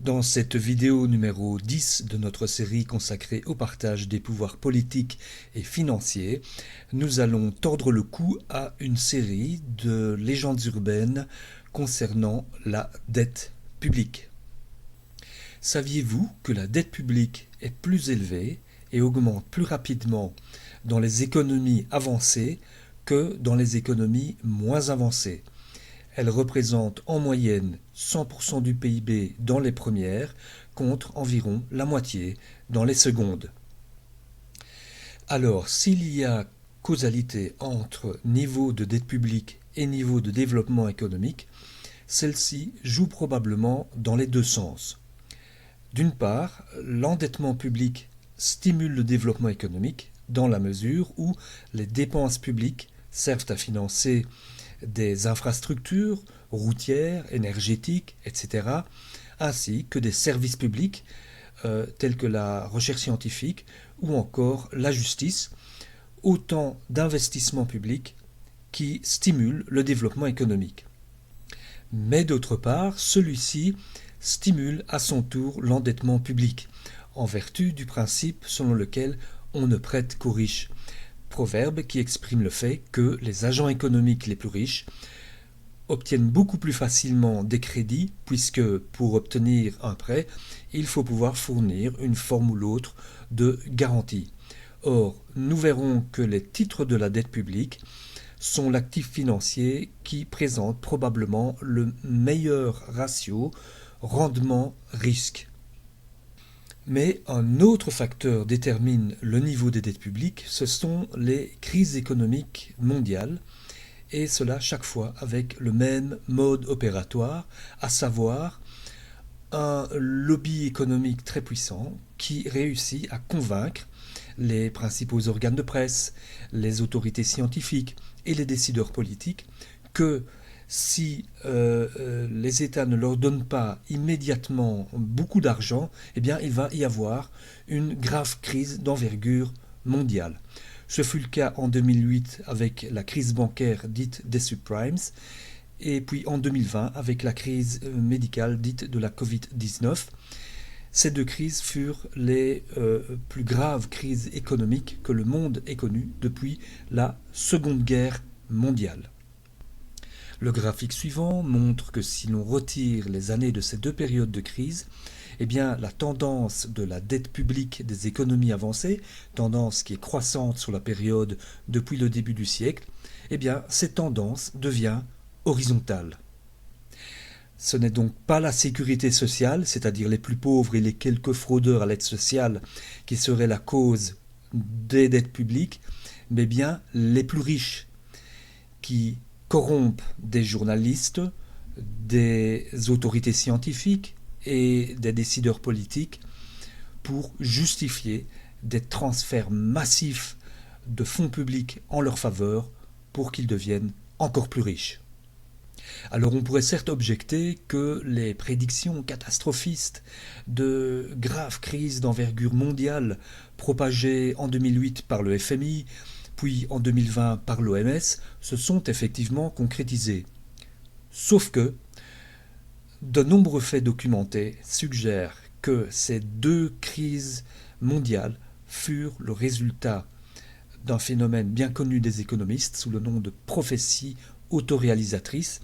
Dans cette vidéo numéro 10 de notre série consacrée au partage des pouvoirs politiques et financiers, nous allons tordre le cou à une série de légendes urbaines concernant la dette publique. Saviez-vous que la dette publique est plus élevée et augmente plus rapidement dans les économies avancées que dans les économies moins avancées? Elle représente en moyenne 100% du PIB dans les premières, contre environ la moitié dans les secondes. Alors, s'il y a causalité entre niveau de dette publique et niveau de développement économique, celle-ci joue probablement dans les deux sens. D'une part, l'endettement public stimule le développement économique dans la mesure où les dépenses publiques servent à financer des infrastructures routières, énergétiques, etc., ainsi que des services publics tels que la recherche scientifique ou encore la justice, autant d'investissements publics qui stimulent le développement économique. Mais d'autre part, celui-ci stimule à son tour l'endettement public, en vertu du principe selon lequel on ne prête qu'aux riches. Proverbe qui exprime le fait que les agents économiques les plus riches obtiennent beaucoup plus facilement des crédits puisque pour obtenir un prêt, il faut pouvoir fournir une forme ou l'autre de garantie. Or, nous verrons que les titres de la dette publique sont l'actif financier qui présente probablement le meilleur ratio rendement-risque. Mais un autre facteur détermine le niveau des dettes publiques, ce sont les crises économiques mondiales, et cela chaque fois avec le même mode opératoire, à savoir un lobby économique très puissant qui réussit à convaincre les principaux organes de presse, les autorités scientifiques et les décideurs politiques que si les États ne leur donnent pas immédiatement beaucoup d'argent, eh bien il va y avoir une grave crise d'envergure mondiale. Ce fut le cas en 2008 avec la crise bancaire dite des subprimes, et puis en 2020 avec la crise médicale dite de la Covid-19. Ces deux crises furent les plus graves crises économiques que le monde ait connues depuis la Seconde Guerre mondiale. Le graphique suivant montre que si l'on retire les années de ces deux périodes de crise, eh bien, la tendance de la dette publique des économies avancées, tendance qui est croissante sur la période depuis le début du siècle, eh bien, cette tendance devient horizontale. Ce n'est donc pas la sécurité sociale, c'est-à-dire les plus pauvres et les quelques fraudeurs à l'aide sociale, qui seraient la cause des dettes publiques, mais bien les plus riches qui corrompent des journalistes, des autorités scientifiques et des décideurs politiques pour justifier des transferts massifs de fonds publics en leur faveur pour qu'ils deviennent encore plus riches. Alors on pourrait certes objecter que les prédictions catastrophistes de graves crises d'envergure mondiale propagées en 2008 par le FMI, puis en 2020 par l'OMS, se sont effectivement concrétisées. Sauf que de nombreux faits documentés suggèrent que ces deux crises mondiales furent le résultat d'un phénomène bien connu des économistes sous le nom de prophétie autoréalisatrice,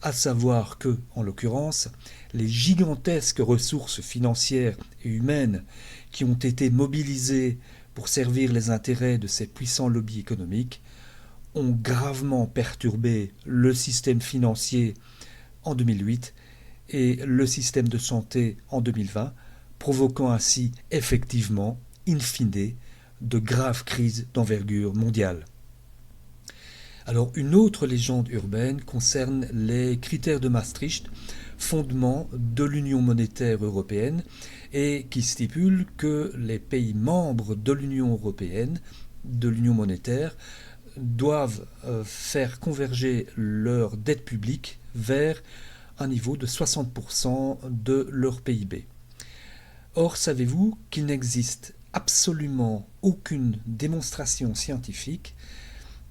à savoir que, en l'occurrence, les gigantesques ressources financières et humaines qui ont été mobilisées pour servir les intérêts de ces puissants lobbies économiques ont gravement perturbé le système financier en 2008 et le système de santé en 2020, provoquant ainsi effectivement, in fine, de graves crises d'envergure mondiale. Alors une autre légende urbaine concerne les critères de Maastricht, fondement de l'Union monétaire européenne, et qui stipule que les pays membres de l'Union européenne, de l'Union monétaire, doivent faire converger leur dette publique vers un niveau de 60% de leur PIB. Or, savez-vous qu'il n'existe absolument aucune démonstration scientifique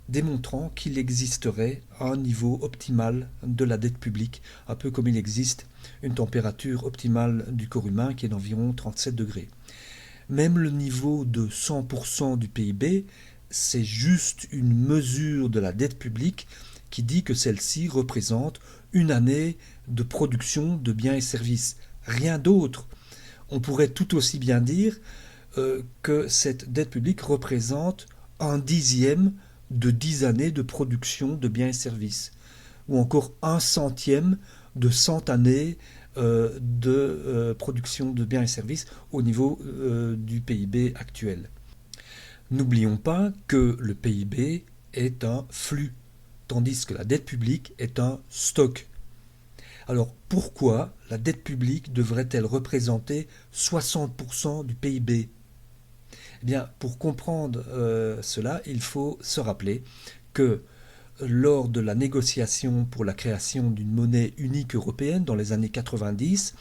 démontrant qu'il existerait un niveau optimal de la dette publique, un peu comme il existe une température optimale du corps humain qui est d'environ 37 degrés. Même le niveau de 100% du PIB, c'est juste une mesure de la dette publique qui dit que celle-ci représente une année de production de biens et services. Rien d'autre. On pourrait tout aussi bien dire que cette dette publique représente un dixième de 10 années de production de biens et services, ou encore un centième de 100 années de production de biens et services au niveau du PIB actuel. N'oublions pas que le PIB est un flux, tandis que la dette publique est un stock. Alors pourquoi la dette publique devrait-elle représenter 60% du PIB ? Eh bien, pour comprendre cela, il faut se rappeler que lors de la négociation pour la création d'une monnaie unique européenne dans les années 90,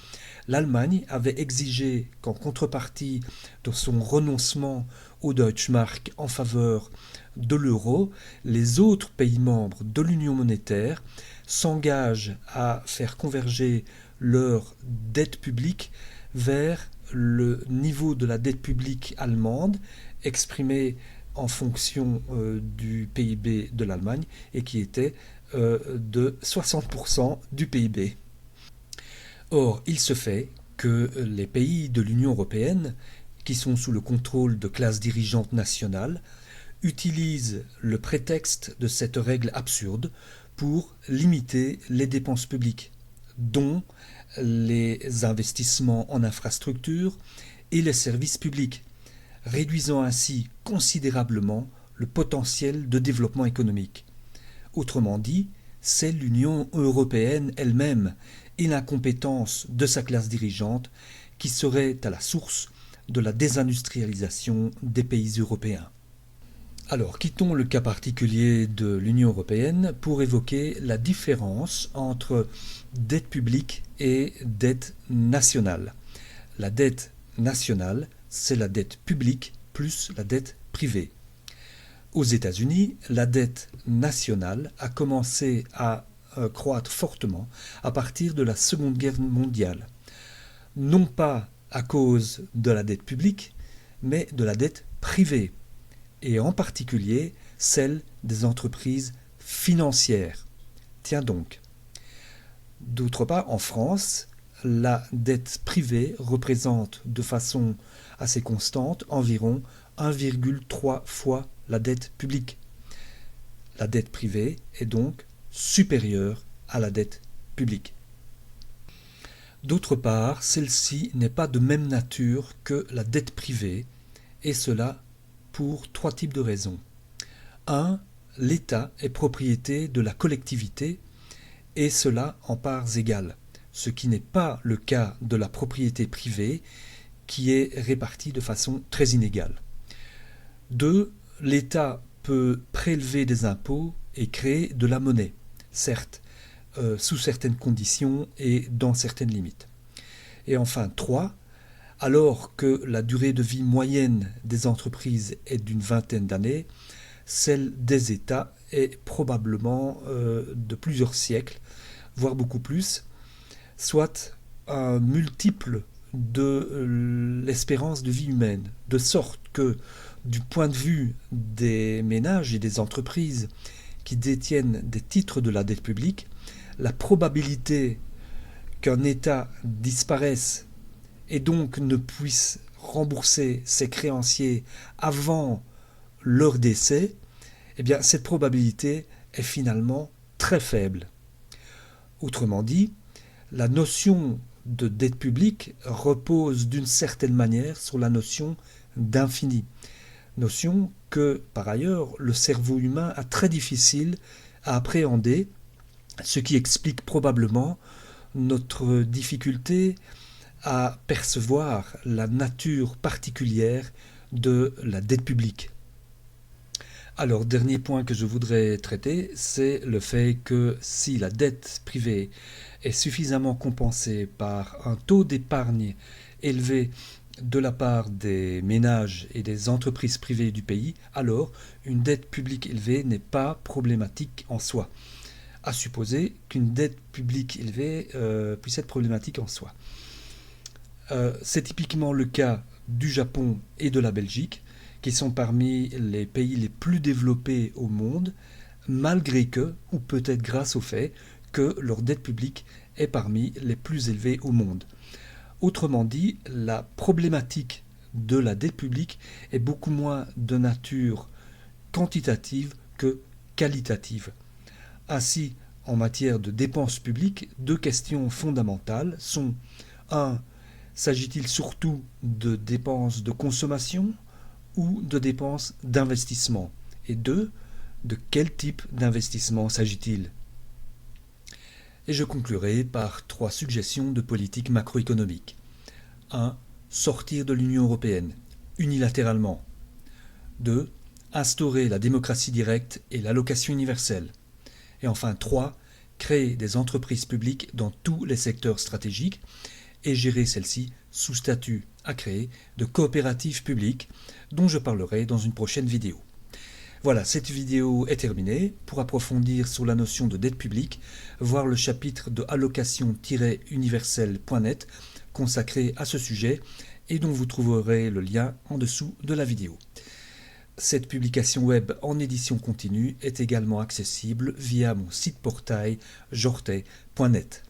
l'Allemagne avait exigé qu'en contrepartie de son renoncement au Deutschmark en faveur de l'euro, les autres pays membres de l'Union monétaire s'engagent à faire converger leur dette publique vers le niveau de la dette publique allemande, exprimé en fonction du PIB de l'Allemagne, et qui était de 60% du PIB. Or, il se fait que les pays de l'Union européenne, qui sont sous le contrôle de classes dirigeantes nationales, utilisent le prétexte de cette règle absurde pour limiter les dépenses publiques, dont les investissements en infrastructures et les services publics, réduisant ainsi considérablement le potentiel de développement économique. Autrement dit, c'est l'Union européenne elle-même et l'incompétence de sa classe dirigeante qui seraient à la source de la désindustrialisation des pays européens. Alors, quittons le cas particulier de l'Union européenne pour évoquer la différence entre dette publique et dette nationale. La dette nationale, c'est la dette publique plus la dette privée. Aux États-Unis, la dette nationale a commencé à croître fortement à partir de la Seconde Guerre mondiale. Non pas à cause de la dette publique, mais de la dette privée, et en particulier celle des entreprises financières. Tiens donc. D'autre part, en France, la dette privée représente de façon assez constante environ 1,3 fois la dette publique. La dette privée est donc supérieure à la dette publique. D'autre part, celle-ci n'est pas de même nature que la dette privée, et cela pour trois types de raisons. 1. L'État est propriété de la collectivité, et cela en parts égales, ce qui n'est pas le cas de la propriété privée, qui est répartie de façon très inégale. 2. L'État peut prélever des impôts et créer de la monnaie, certes, sous certaines conditions et dans certaines limites. Et enfin 3. Alors que la durée de vie moyenne des entreprises est d'une vingtaine d'années, celle des États est probablement de plusieurs siècles, voire beaucoup plus, soit un multiple de l'espérance de vie humaine, de sorte que, du point de vue des ménages et des entreprises qui détiennent des titres de la dette publique, la probabilité qu'un État disparaisse et donc ne puisse rembourser ses créanciers avant leur décès, eh bien cette probabilité est finalement très faible. Autrement dit, la notion de dette publique repose d'une certaine manière sur la notion d'infini, notion que, par ailleurs, le cerveau humain a très difficile à appréhender, ce qui explique probablement notre difficulté à percevoir la nature particulière de la dette publique. Alors, dernier point que je voudrais traiter, c'est le fait que si la dette privée est suffisamment compensée par un taux d'épargne élevé de la part des ménages et des entreprises privées du pays, alors une dette publique élevée n'est pas problématique en soi. À supposer qu'une dette publique élevée puisse être problématique en soi. C'est typiquement le cas du Japon et de la Belgique, qui sont parmi les pays les plus développés au monde, malgré que, ou peut-être grâce au fait, que leur dette publique est parmi les plus élevées au monde. Autrement dit, la problématique de la dette publique est beaucoup moins de nature quantitative que qualitative. Ainsi, en matière de dépenses publiques, deux questions fondamentales sont 1. S'agit-il surtout de dépenses de consommation ou de dépenses d'investissement? Et 2. De quel type d'investissement s'agit-il? Et je conclurai par 3 suggestions de politique macroéconomique. 1. Sortir de l'Union européenne, unilatéralement. 2. Instaurer la démocratie directe et l'allocation universelle. Et enfin 3. Créer des entreprises publiques dans tous les secteurs stratégiques et gérer celles-ci sous statut à créer de coopératives publiques dont je parlerai dans une prochaine vidéo. Voilà, cette vidéo est terminée. Pour approfondir sur la notion de dette publique, voir le chapitre de allocation-universelle.net consacré à ce sujet et dont vous trouverez le lien en dessous de la vidéo. Cette publication web en édition continue est également accessible via mon site portail jortais.net.